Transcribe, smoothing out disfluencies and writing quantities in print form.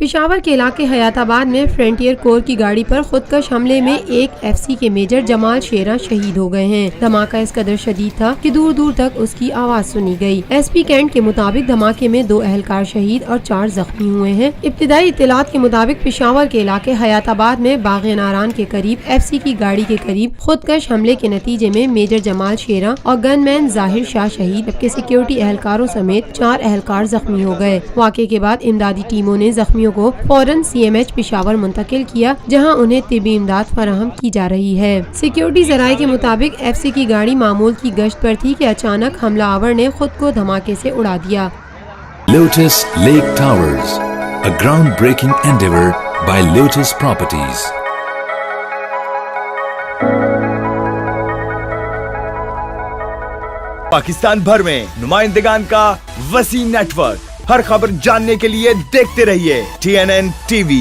پشاور کے علاقے حیات آباد میں فرنٹیئر کور کی گاڑی پر خودکش حملے میں ایک FCC کے میجر جمال شیراں شہید ہو گئے ہیں۔ دھماکہ اس قدر شدید تھا کہ دور دور تک اس کی آواز سنی گئی۔ SP کینٹ کے مطابق دھماکے میں 2 اہلکار شہید اور 4 زخمی ہوئے ہیں۔ ابتدائی اطلاعات کے مطابق پشاور کے علاقے حیات آباد میں باغ ناران کے قریب FCC کی گاڑی کے قریب خودکش حملے کے نتیجے میں میجر جمال شیراں اور گن مین ظاہر شاہ شہید، جبکہ سیکیورٹی اہلکاروں سمیت 4 اہلکار زخمی ہو گئے۔ واقعے کے بعد امدادی ٹیموں نے زخمیوں کو فوراً CMH پشاور منتقل کیا، جہاں انہیں طبی امداد فراہم کی جا رہی ہے۔ سیکیورٹی ذرائع کے مطابق FC کی گاڑی معمول کی گشت پر تھی کہ اچانک حملہ آور نے خود کو دھماکے سے اڑا دیا۔ Lotus Lake Towers, a groundbreaking endeavor by Lotus Properties. Pakistan بھر میں نمائندگان کا وسیع نیٹ ورک، ہر خبر جاننے کے لیے دیکھتے رہیے TNN TV۔